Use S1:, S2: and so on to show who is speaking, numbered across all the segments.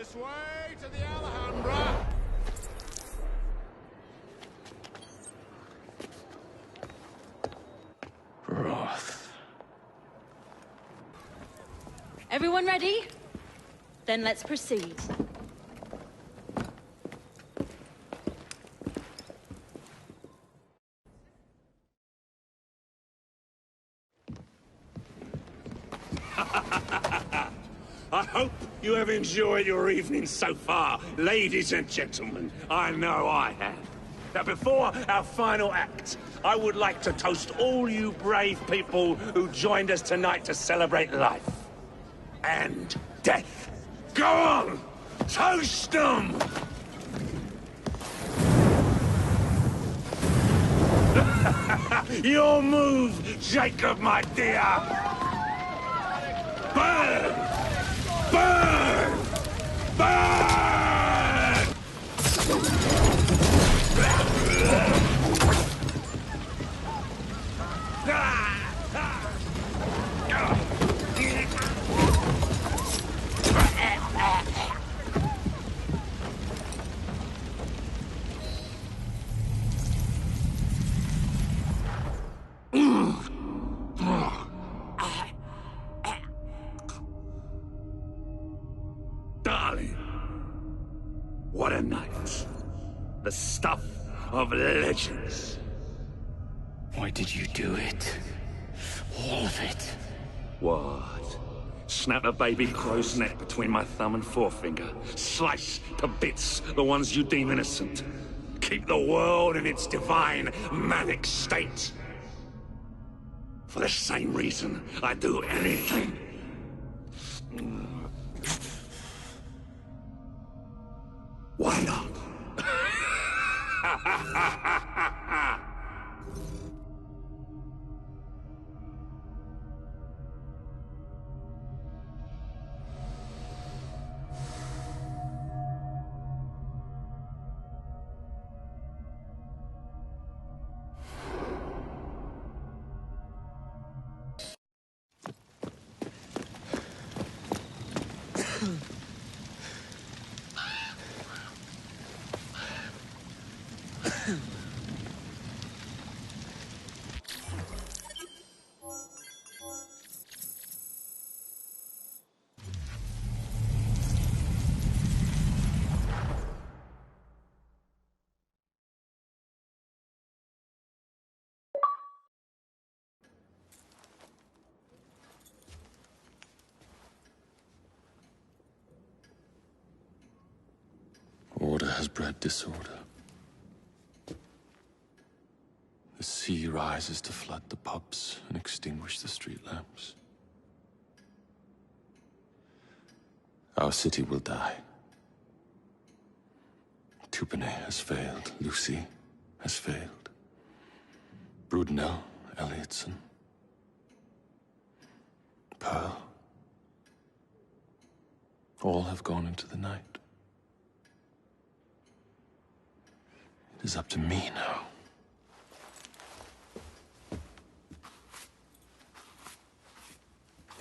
S1: This way to the Alhambra.
S2: Wrath.
S3: Everyone ready? Then let's proceed.
S2: I hope you have enjoyed your evening so far, ladies and gentlemen. I know I have. Now, before our final act, I would like to toast all you brave people who joined us tonight to celebrate life and death. Go on! Toast them! Your move, Jacob, my dear! Burn! Burn! Burn! Darling, what a night. The stuff of legends.
S4: Why did you do it? All of it.
S2: What? Snap a baby crow's neck between my thumb and forefinger. Slice to bits the ones you deem innocent. Keep the world in its divine, manic state. For the same reason, I'd do anything. Why not?
S4: Order has bred disorder. The sea rises to flood the pubs and extinguish the street lamps. Our city will die. Tupene has failed. Lucy has failed. Brudenell, Elliotson, Pearl. All have gone into the night. It is up to me now.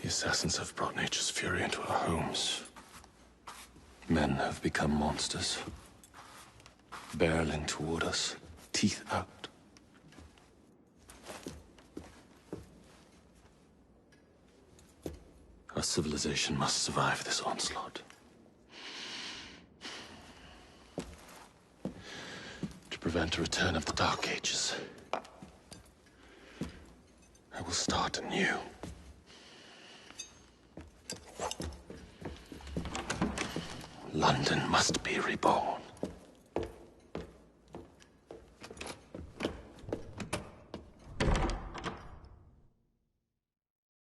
S4: The assassins have brought nature's fury into our homes. Men have become monsters, barreling toward us, teeth out. Our civilization must survive this onslaught. To prevent a return of the Dark Ages, I will start anew. London must be reborn.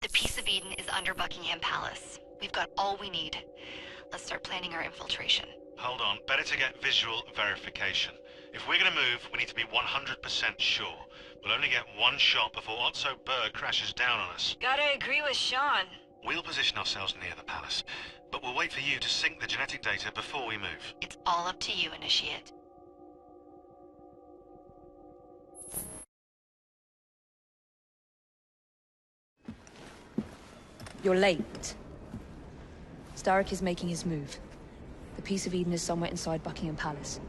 S5: The Peace of Eden is under Buckingham Palace. We've got all we need. Let's start planning our infiltration.
S6: Hold on, better to get visual verification. If we're gonna move, we need to be 100% sure. We'll only get one shot before Otso Berg crashes down on us.
S7: Gotta agree with Sean.
S6: We'll position ourselves near the palace, but we'll wait for you to sync the genetic data before we move.
S5: It's all up to you, Initiate.
S3: You're late. Starrick is making his move.
S7: The piece of Eden is somewhere inside Buckingham Palace.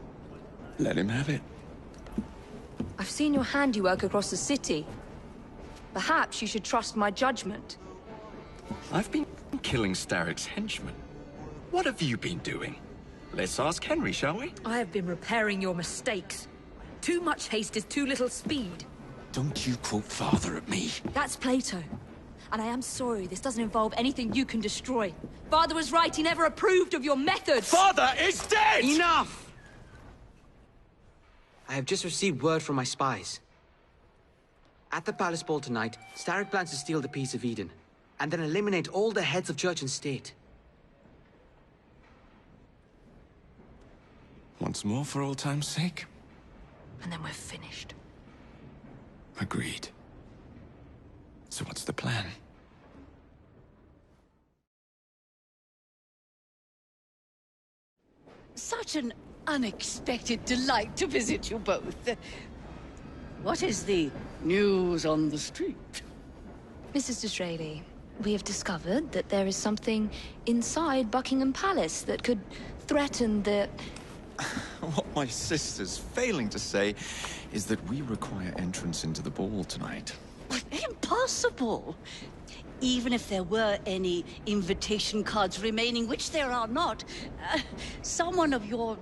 S4: Let him have it.
S7: I've seen your handiwork across the city. Perhaps you should trust my judgment.
S4: I've been killing Starrick's henchmen. What have you been doing? Let's ask Henry, shall we?
S8: I have been repairing your mistakes. Too much haste is too little speed.
S4: Don't you quote father at me.
S7: That's Plato. And I am sorry, this doesn't involve anything you can destroy. Father was right, he never approved of your methods!
S4: Father is dead!
S9: Enough! I have just received word from my spies. At the palace ball tonight, Starrick plans to steal the piece of Eden, and then eliminate all the heads of church and state.
S4: Once more for old time's sake?
S7: And then we're finished.
S4: Agreed. So what's the plan?
S10: Such an unexpected delight to visit you both. What is the news on the street?
S7: Mrs. Disraeli, we have discovered that there is something inside Buckingham Palace that could threaten the...
S11: What my sister's failing to say is that we require entrance into the ball tonight.
S10: Impossible! Even if there were any invitation cards remaining, which there are not, someone of your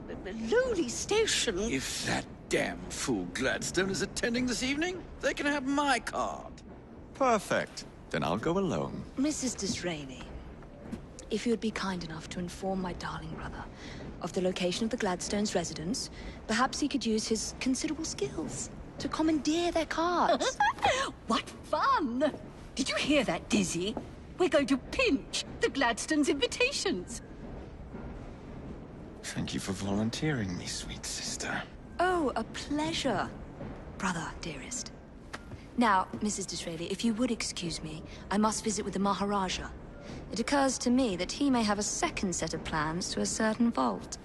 S10: lowly station...
S12: If that damn fool Gladstone is attending this evening, they can have my card.
S11: Perfect. Then I'll go alone.
S7: Mrs. Disraeli, if you would be kind enough to inform my darling brother of the location of the Gladstones' residence, perhaps he could use his considerable skills to commandeer their cards.
S10: What fun! Did you hear that, Dizzy? We're going to pinch the Gladstones' invitations.
S11: Thank you for volunteering me, sweet sister.
S7: Oh, a pleasure, brother, dearest. Now, Mrs. Disraeli, if you would excuse me, I must visit with the Maharaja. It occurs to me that he may have a second set of plans to a certain vault.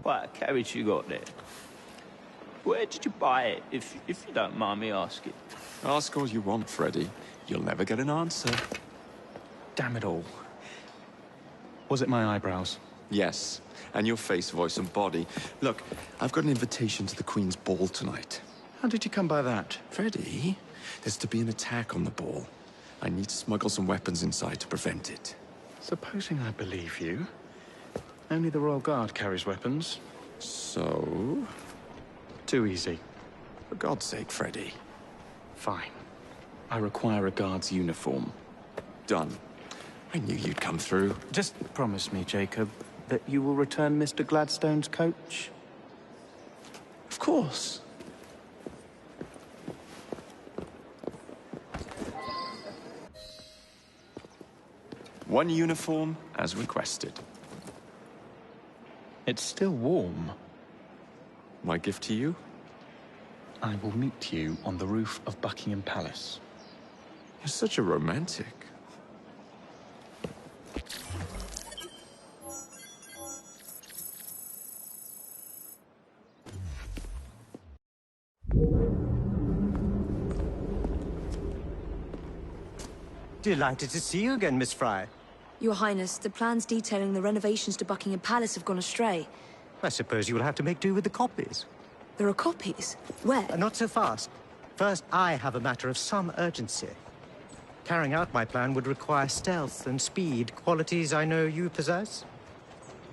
S13: What carriage you got there? Where did you buy it, if you don't mind me asking?
S4: Ask all you want, Freddy. You'll never get an answer.
S14: Damn it all. Was it my eyebrows?
S4: Yes, and your face, voice, and body. Look, I've got an invitation to the Queen's ball tonight.
S14: How did you come by that?
S4: Freddy, there's to be an attack on the ball. I need to smuggle some weapons inside to prevent it.
S14: Supposing I believe you, only the Royal Guard carries weapons.
S4: So?
S14: Too easy.
S4: For God's sake, Freddy.
S14: Fine. I require a guard's uniform.
S4: Done. I knew you'd come through.
S14: Just promise me, Jacob, that you will return Mr. Gladstone's coach?
S4: Of course. One uniform, as requested.
S14: It's still warm.
S4: My gift to you?
S14: I will meet you on the roof of Buckingham Palace.
S4: You're such a romantic.
S15: Delighted to see you again, Miss Fry.
S7: Your Highness, the plans detailing the renovations to Buckingham Palace have gone astray.
S15: I suppose you will have to make do with the copies.
S7: There are copies? Where?
S15: Not so fast. First, I have a matter of some urgency. Carrying out my plan would require stealth and speed, qualities I know you possess.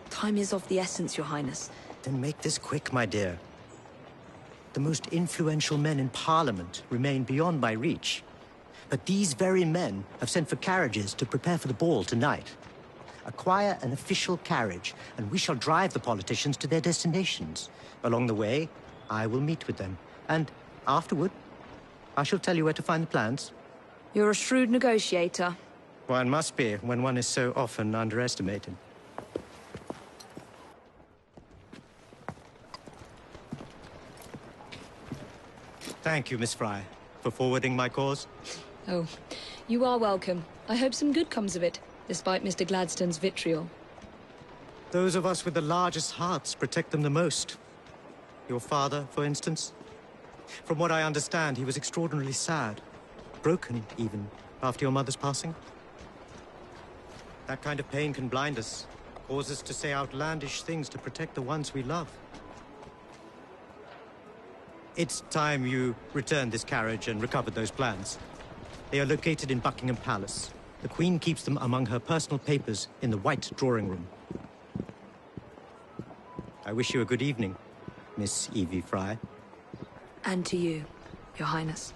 S7: Time is of the essence, Your Highness.
S15: Then make this quick, my dear. The most influential men in Parliament remain beyond my reach. But these very men have sent for carriages to prepare for the ball tonight. Acquire an official carriage, and we shall drive the politicians to their destinations. Along the way, I will meet with them. And afterward, I shall tell you where to find the plans.
S7: You're a shrewd negotiator.
S15: One must be when one is so often underestimated. Thank you, Miss Fry, for forwarding my cause.
S7: Oh, you are welcome. I hope some good comes of it, despite Mr. Gladstone's vitriol.
S15: Those of us with the largest hearts protect them the most. Your father, for instance. From what I understand, he was extraordinarily sad. Broken, even, after your mother's passing. That kind of pain can blind us, cause us to say outlandish things to protect the ones we love. It's time you returned this carriage and recovered those plans. They are located in Buckingham Palace. The Queen keeps them among her personal papers in the White Drawing Room. I wish you a good evening, Miss Evie Fry.
S7: And to you, Your Highness.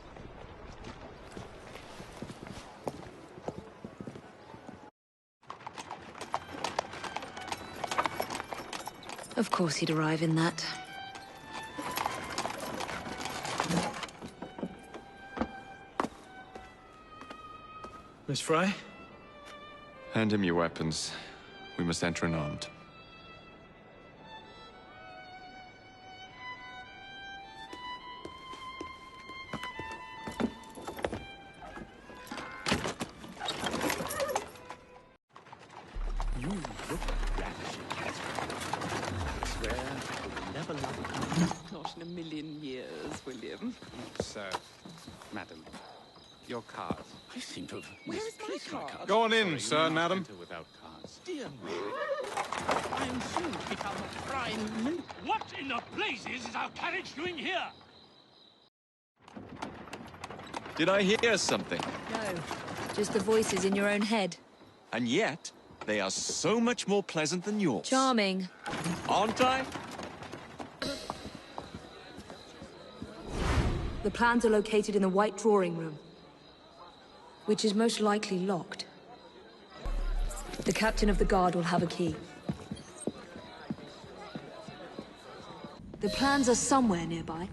S7: Of course he'd arrive in that.
S11: Miss Fry? Hand him your weapons. We must enter unarmed.
S14: You look ravishing, Catherine. I swear I will never love you.
S16: Not in a million years, William.
S14: Sir, madam, your card.
S12: I seem to have
S16: Where's my
S12: misplaced my
S16: card?
S12: card.
S14: Go on in, sir and madam.
S12: Without cards. Dear me. I'm soon to become a prime minister.
S2: What in the blazes is our carriage doing here?
S11: Did I hear something?
S7: No, just the voices in your own head.
S11: And yet, they are so much more pleasant than yours.
S7: Charming.
S11: Aren't I?
S7: The plans are located in the White Drawing Room, which is most likely locked. The captain of the guard will have a key. The plans are somewhere nearby.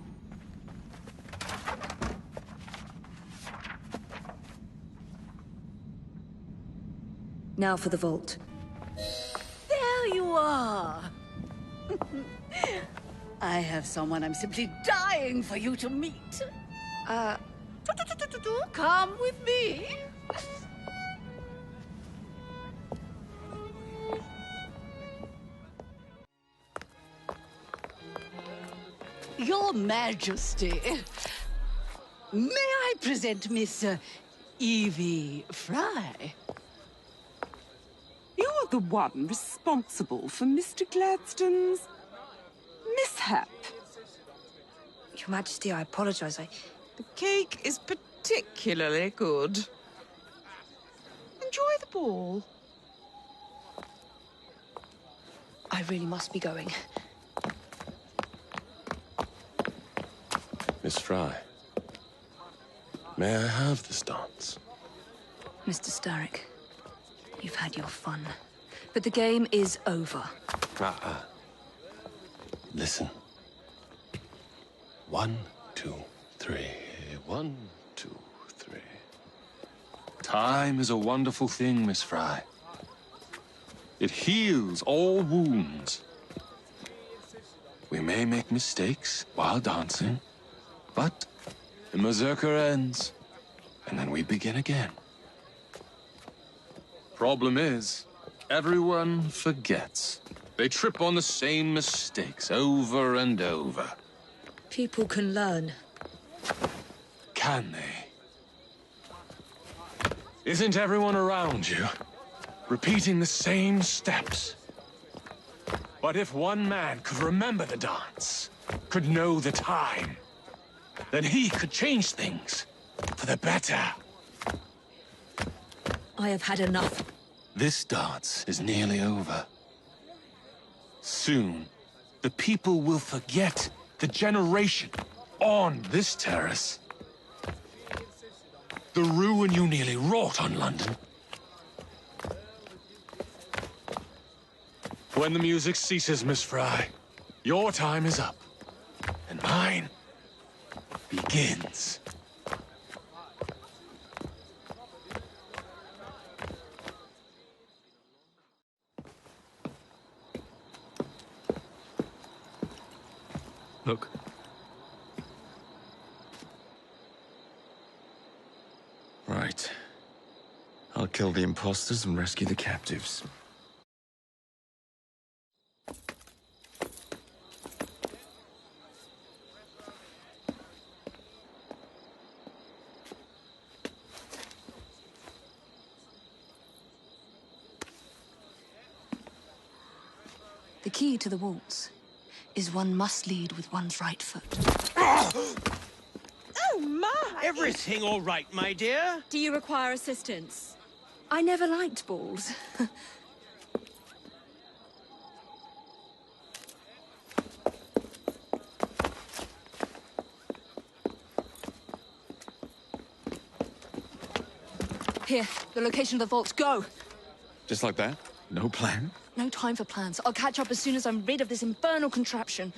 S7: Now for the vault.
S10: There you are! I have someone I'm simply dying for you to meet. Come with me. Your Majesty, may I present Miss Evie Fry?
S16: You're the one responsible for Mr. Gladstone's mishap.
S7: Your Majesty, I apologize.
S16: The cake is particularly good. Enjoy the ball.
S7: I really must be going.
S17: Miss Fry, may I have this dance?
S7: Mr. Starrick, you've had your fun. But the game is over.
S17: Listen. 1, 2, 3. 1, 2, 3. Time is a wonderful thing, Miss Fry. It heals all wounds. We may make mistakes while dancing, but the Berserker ends, and then we begin again. Problem is, everyone forgets. They trip on the same mistakes over and over.
S7: People can learn.
S17: Can they? Isn't everyone around you repeating the same steps? But if one man could remember the dance, could know the time, then he could change things for the better.
S7: I have had enough.
S17: This dance is nearly over. Soon, the people will forget the generation on this terrace. The ruin you nearly wrought on London. When the music ceases, Miss Fry, your time is up, and mine begins. Look. Right. I'll kill the imposters and rescue the captives.
S7: The key to the waltz is one must lead with one's right foot.
S16: Oh, my!
S18: Everything all right, my dear?
S3: Do you require assistance?
S7: I never liked balls. Here, the location of the vaults. Go!
S11: Just like that? No plan?
S7: No time for plans. I'll catch up as soon as I'm rid of this infernal contraption.